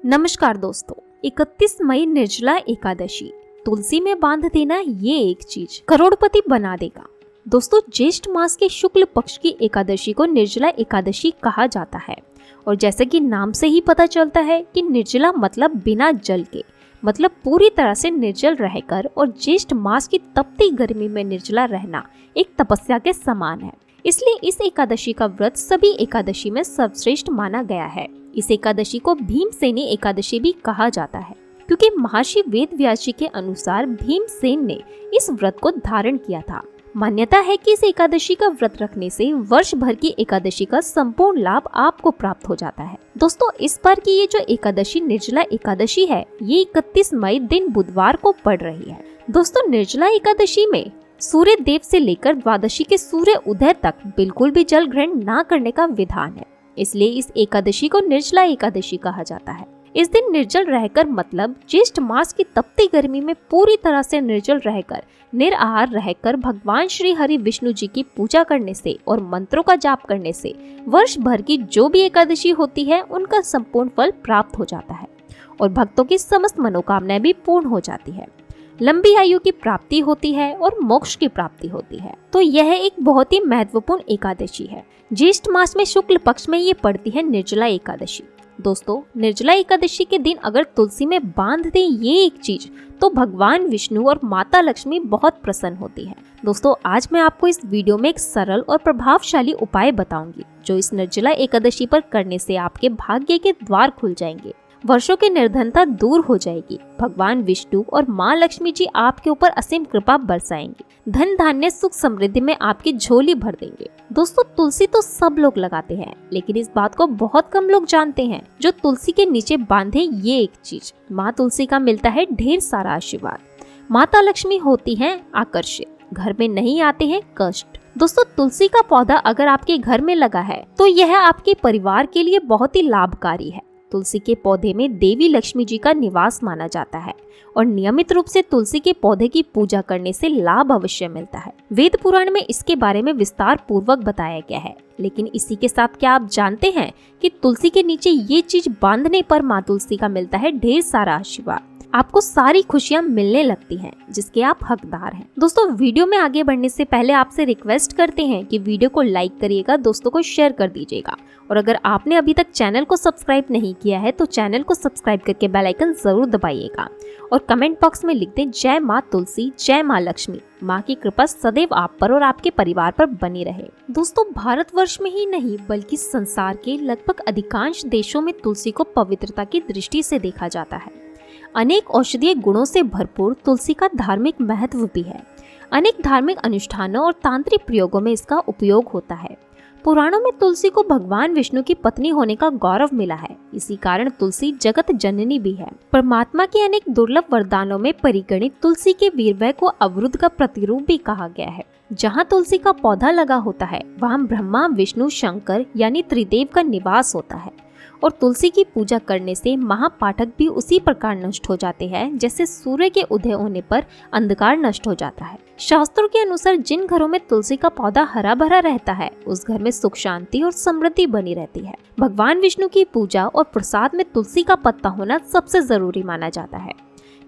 नमस्कार दोस्तों, 31 मई निर्जला एकादशी। तुलसी में बांध देना ये एक चीज करोड़पति बना देगा। दोस्तों, ज्येष्ठ मास के शुक्ल पक्ष की एकादशी को निर्जला एकादशी कहा जाता है और जैसे कि नाम से ही पता चलता है कि निर्जला मतलब बिना जल के, मतलब पूरी तरह से निर्जल रहकर, और ज्येष्ठ मास की तपती गर्मी में निर्जला रहना एक तपस्या के समान है। इसलिए इस एकादशी का व्रत सभी एकादशी में सर्वश्रेष्ठ माना गया है। इस एकादशी को भीमसेनी एकादशी भी कहा जाता है क्योंकि महर्षि वेदव्यास जी के अनुसार भीमसेन ने इस व्रत को धारण किया था। मान्यता है कि इस एकादशी का व्रत रखने से वर्ष भर की एकादशी का संपूर्ण लाभ आपको प्राप्त हो जाता है। दोस्तों, इस बार की ये जो एकादशी निर्जला एकादशी है, ये 31 मई दिन बुधवार को पड़ रही है। दोस्तों, निर्जला एकादशी में सूर्य देव से लेकर द्वादशी के सूर्य उदय तक बिल्कुल भी जल ग्रहण न करने का विधान है। इसलिए इस एकादशी को निर्जला एकादशी कहा जाता है। इस दिन निर्जल रहकर मतलब ज्येष्ठ मास की तपती गर्मी में पूरी तरह से निर्जल रहकर, निराहार रहकर भगवान श्री हरि विष्णु जी की पूजा करने से और मंत्रों का जाप करने से वर्ष भर की जो भी एकादशी होती है उनका संपूर्ण फल प्राप्त हो जाता है और भक्तों की समस्त मनोकामनाएं भी पूर्ण हो जाती है। लंबी आयु की प्राप्ति होती है और मोक्ष की प्राप्ति होती है। तो यह एक बहुत ही महत्वपूर्ण एकादशी है। ज्येष्ठ मास में शुक्ल पक्ष में ये पड़ती है निर्जला एकादशी। दोस्तों, निर्जला एकादशी के दिन अगर तुलसी में बांध दें ये एक चीज, तो भगवान विष्णु और माता लक्ष्मी बहुत प्रसन्न होती है। दोस्तों, आज मैं आपको इस वीडियो में एक सरल और प्रभावशाली उपाय बताऊंगी जो इस निर्जला एकादशी पर करने से आपके भाग्य के द्वार खुल जाएंगे, वर्षों की निर्धनता दूर हो जाएगी, भगवान विष्णु और माँ लक्ष्मी जी आपके ऊपर असीम कृपा बरसाएंगे, धन धान्य सुख समृद्धि में आपकी झोली भर देंगे। दोस्तों, तुलसी तो सब लोग लगाते हैं, लेकिन इस बात को बहुत कम लोग जानते हैं जो तुलसी के नीचे बांधे ये एक चीज। माँ तुलसी का मिलता है ढेर सारा आशीर्वाद। माता लक्ष्मी होती हैं आकर्षित, घर में नहीं आते हैं कष्ट। दोस्तों, तुलसी का पौधा अगर आपके घर में लगा है तो यह आपके परिवार के लिए बहुत ही लाभकारी है। तुलसी के पौधे में देवी लक्ष्मी जी का निवास माना जाता है और नियमित रूप से तुलसी के पौधे की पूजा करने से लाभ अवश्य मिलता है। वेद पुराण में इसके बारे में विस्तार पूर्वक बताया गया है। लेकिन इसी के साथ क्या आप जानते हैं कि तुलसी के नीचे ये चीज बांधने पर माँ तुलसी का मिलता है ढेर सारा आशीर्वाद, आपको सारी खुशियां मिलने लगती हैं जिसके आप हकदार हैं। दोस्तों, वीडियो में आगे बढ़ने से पहले आपसे रिक्वेस्ट करते हैं कि वीडियो को लाइक करिएगा, दोस्तों को शेयर कर दीजिएगा और अगर आपने अभी तक चैनल को सब्सक्राइब नहीं किया है तो चैनल को सब्सक्राइब करके बेल आइकन जरूर दबाइएगा और कमेंट बॉक्स में लिख दें जय माँ तुलसी, जय माँ लक्ष्मी। माँ की कृपा सदैव आप पर और आपके परिवार पर बनी रहे। दोस्तों, भारतवर्ष में ही नहीं बल्कि संसार के लगभग अधिकांश देशों में तुलसी को पवित्रता की दृष्टि से देखा जाता है। अनेक औषधीय गुणों से भरपूर तुलसी का धार्मिक महत्व भी है। अनेक धार्मिक अनुष्ठानों और तांत्रिक प्रयोगों में इसका उपयोग होता है। पुराणों में तुलसी को भगवान विष्णु की पत्नी होने का गौरव मिला है। इसी कारण तुलसी जगत जननी भी है। परमात्मा के अनेक दुर्लभ वरदानों में परिगणित तुलसी के वीरवय को अवरुद्ध का प्रतिरूप भी कहा गया है। जहाँ तुलसी का पौधा लगा होता है वहाँ ब्रह्मा विष्णु शंकर यानी त्रिदेव का निवास होता है और तुलसी की पूजा करने से महापाठक भी उसी प्रकार नष्ट हो जाते हैं जैसे सूर्य के उदय होने पर अंधकार नष्ट हो जाता है। शास्त्रों के अनुसार जिन घरों में तुलसी का पौधा हरा भरा रहता है उस घर में सुख शांति और समृद्धि बनी रहती है। भगवान विष्णु की पूजा और प्रसाद में तुलसी का पत्ता होना सबसे जरूरी माना जाता है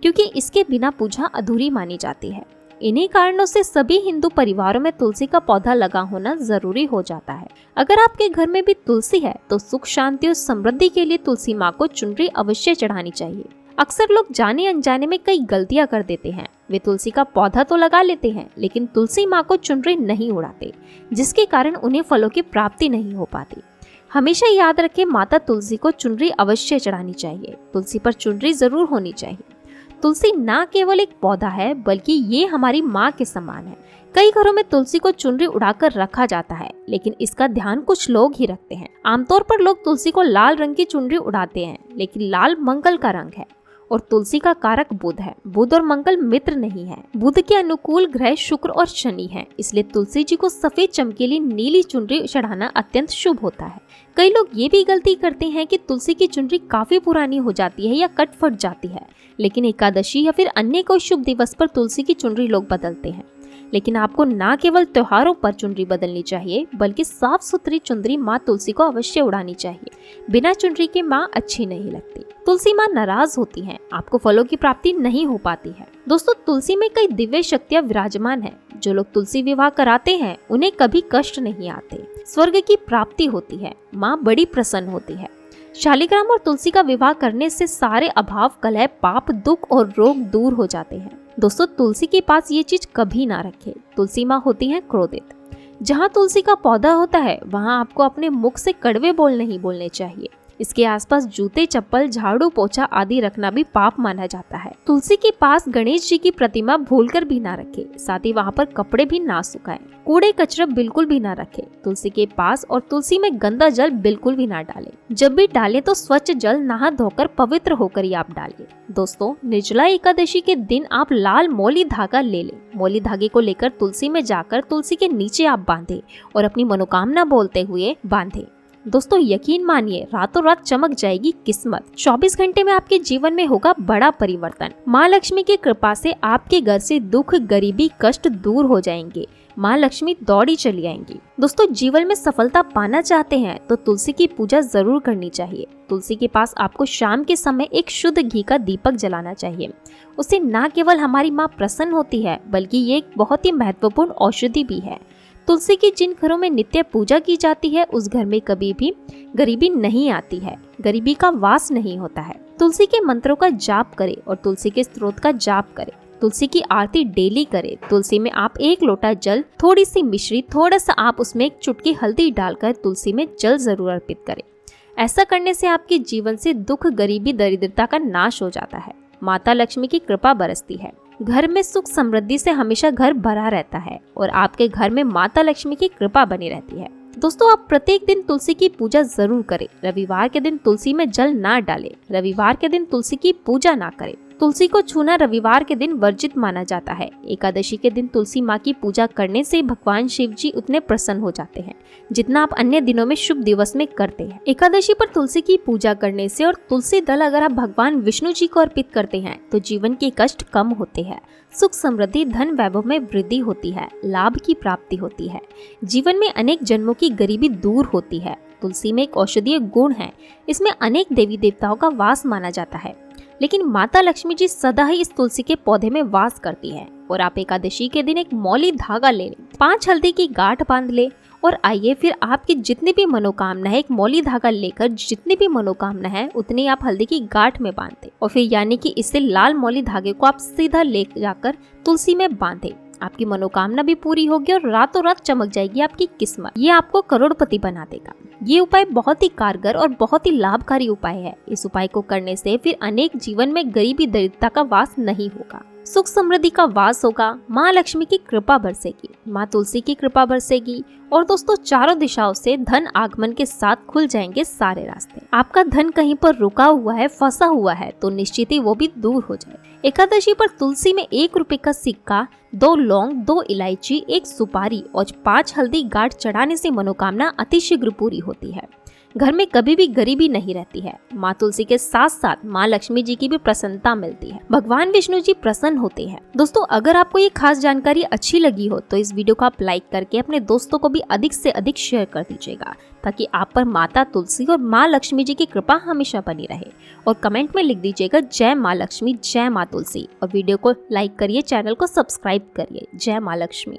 क्योंकि इसके बिना पूजा अधूरी मानी जाती है। इन्हीं कारणों से सभी हिंदू परिवारों में तुलसी का पौधा लगा होना जरूरी हो जाता है। अगर आपके घर में भी तुलसी है तो सुख शांति और समृद्धि के लिए तुलसी माँ को चुनरी अवश्य चढ़ानी चाहिए। अक्सर लोग जाने अनजाने में कई गलतियां कर देते हैं। वे तुलसी का पौधा तो लगा लेते हैं लेकिन तुलसी माँ को चुनरी नहीं उड़ाते, जिसके कारण उन्हें फलों की प्राप्ति नहीं हो पाती। हमेशा याद रखें, माता तुलसी को चुनरी अवश्य चढ़ानी चाहिए। तुलसी पर चुनरी जरूर होनी चाहिए। तुलसी न केवल एक पौधा है बल्कि ये हमारी माँ के समान है। कई घरों में तुलसी को चुनरी उड़ाकर रखा जाता है लेकिन इसका ध्यान कुछ लोग ही रखते हैं। आमतौर पर लोग तुलसी को लाल रंग की चुनरी उड़ाते हैं, लेकिन लाल मंगल का रंग है और तुलसी का कारक बुध है। बुध और मंगल मित्र नहीं है। बुध के अनुकूल ग्रह शुक्र और शनि है, इसलिए तुलसी जी को सफेद चमकीली नीली चुनरी चढ़ाना अत्यंत शुभ होता है। कई लोग ये भी गलती करते हैं कि तुलसी की चुनरी काफी पुरानी हो जाती है या कट फट जाती है, लेकिन एकादशी या फिर अन्य कोई शुभ दिवस पर तुलसी की चुनरी लोग बदलते हैं। लेकिन आपको न केवल त्योहारों पर चुनरी बदलनी चाहिए बल्कि साफ सुथरी चुनरी माँ तुलसी को अवश्य उड़ानी चाहिए। बिना चुनरी के माँ अच्छी नहीं लगती। तुलसी माँ नाराज होती हैं, आपको फलों की प्राप्ति नहीं हो पाती है। दोस्तों, तुलसी में कई दिव्य शक्तियाँ विराजमान है। जो लोग तुलसी विवाह कराते हैं उन्हें कभी कष्ट नहीं आते, स्वर्ग की प्राप्ति होती है, माँ बड़ी प्रसन्न होती है। शालिग्राम और तुलसी का विवाह करने से सारे अभाव, कलह, पाप, दुख और रोग दूर हो जाते हैं। दोस्तों, तुलसी के पास ये चीज कभी ना रखें। तुलसी माँ होती है क्रोधित। जहाँ तुलसी का पौधा होता है वहाँ आपको अपने मुख से कड़वे बोल नहीं बोलने चाहिए। इसके आसपास जूते, चप्पल, झाड़ू, पोछा आदि रखना भी पाप माना जाता है। तुलसी के पास गणेश जी की प्रतिमा भूलकर भी ना रखे, साथ ही वहाँ पर कपड़े भी ना सुखाएं। कूड़े कचरा बिल्कुल भी ना रखे तुलसी के पास, और तुलसी में गंदा जल बिल्कुल भी ना डालें। जब भी डालें तो स्वच्छ जल नहा धोकर पवित्र होकर ही आप डालें। दोस्तों, निर्जला एकादशी के दिन आप लाल मौली धागा ले लें। मौली धागे को लेकर तुलसी में जाकर तुलसी के नीचे आप बांधें और अपनी मनोकामना बोलते हुए बांधें। दोस्तों, यकीन मानिए, रातों रात चमक जाएगी किस्मत। 24 घंटे में आपके जीवन में होगा बड़ा परिवर्तन। माँ लक्ष्मी की कृपा से आपके घर से दुख, गरीबी, कष्ट दूर हो जाएंगे। माँ लक्ष्मी दौड़ी चली आएंगी। दोस्तों, जीवन में सफलता पाना चाहते हैं तो तुलसी की पूजा जरूर करनी चाहिए। तुलसी के पास आपको शाम के समय एक शुद्ध घी का दीपक जलाना चाहिए। उससे न केवल हमारी माँ प्रसन्न होती है बल्कि ये एक बहुत ही महत्वपूर्ण औषधि भी है। तुलसी की जिन घरों में नित्य पूजा की जाती है उस घर में कभी भी गरीबी नहीं आती है, गरीबी का वास नहीं होता है। तुलसी के मंत्रों का जाप करें और तुलसी के स्त्रोत का जाप करें। तुलसी की आरती डेली करें। तुलसी में आप 1 लोटा जल, थोड़ी सी मिश्री, थोड़ा सा आप उसमें एक चुटकी हल्दी डालकर तुलसी में जल जरूर अर्पित करें। ऐसा करने से आपके जीवन से दुख, गरीबी, दरिद्रता का नाश हो जाता है। माता लक्ष्मी की कृपा बरसती है। घर में सुख समृद्धि से हमेशा घर भरा रहता है और आपके घर में माता लक्ष्मी की कृपा बनी रहती है। दोस्तों, आप प्रत्येक दिन तुलसी की पूजा जरूर करें। रविवार के दिन तुलसी में जल ना डालें। रविवार के दिन तुलसी की पूजा ना करें। तुलसी को छूना रविवार के दिन वर्जित माना जाता है। एकादशी के दिन तुलसी माँ की पूजा करने से भगवान शिव जी उतने प्रसन्न हो जाते हैं जितना आप अन्य दिनों में शुभ दिवस में करते हैं। एकादशी पर तुलसी की पूजा करने से और तुलसी दल अगर आप भगवान विष्णु जी को अर्पित करते हैं तो जीवन के कष्ट कम होते हैं, सुख समृद्धि, धन वैभव में वृद्धि होती है, लाभ की प्राप्ति होती है, जीवन में अनेक जन्मों की गरीबी दूर होती है। तुलसी में एक औषधीय गुण है। इसमें अनेक देवी देवताओं का वास माना जाता है, लेकिन माता लक्ष्मी जी सदा ही इस तुलसी के पौधे में वास करती है। और आप एकादशी के दिन एक मौली धागा ले लें, 5 हल्दी की गांठ बांध ले और आइए फिर आपकी जितनी भी मनोकामना है, एक मौली धागा लेकर जितनी भी मनोकामना है उतनी आप हल्दी की गांठ में बांधे और फिर यानी कि इससे लाल मौली धागे को आप सीधा ले जाकर तुलसी में बांधे। आपकी मनोकामना भी पूरी होगी और रातों रात चमक जाएगी आपकी किस्मत। ये आपको करोड़पति बना देगा। ये उपाय बहुत ही कारगर और बहुत ही लाभकारी उपाय है। इस उपाय को करने से फिर अनेक जीवन में गरीबी, दरिद्रता का वास नहीं होगा, सुख समृद्धि का वास होगा। माँ लक्ष्मी की कृपा बरसेगी, माँ तुलसी की कृपा बरसेगी और दोस्तों, चारों दिशाओं से धन आगमन के साथ खुल जाएंगे सारे रास्ते। आपका धन कहीं पर रुका हुआ है, फंसा हुआ है तो निश्चित ही वो भी दूर हो जाए। एकादशी पर तुलसी में 1 रुपए का सिक्का, 2 लौंग, 2 इलायची, 1 सुपारी और 5 हल्दी गांठ चढ़ाने से मनोकामना अतिशीघ्र पूरी होती है। घर में कभी भी गरीबी नहीं रहती है। माँ तुलसी के साथ साथ माँ लक्ष्मी जी की भी प्रसन्नता मिलती है, भगवान विष्णु जी प्रसन्न होते हैं। दोस्तों, अगर आपको ये खास जानकारी अच्छी लगी हो तो इस वीडियो को आप लाइक करके अपने दोस्तों को भी अधिक से अधिक शेयर कर दीजिएगा ताकि आप पर माता तुलसी और माँ लक्ष्मी जी की कृपा हमेशा बनी रहे। और कमेंट में लिख दीजिएगा जय माँ लक्ष्मी, जय माँ तुलसी। और वीडियो को लाइक करिए, चैनल को सब्सक्राइब करिए। जय माँ लक्ष्मी।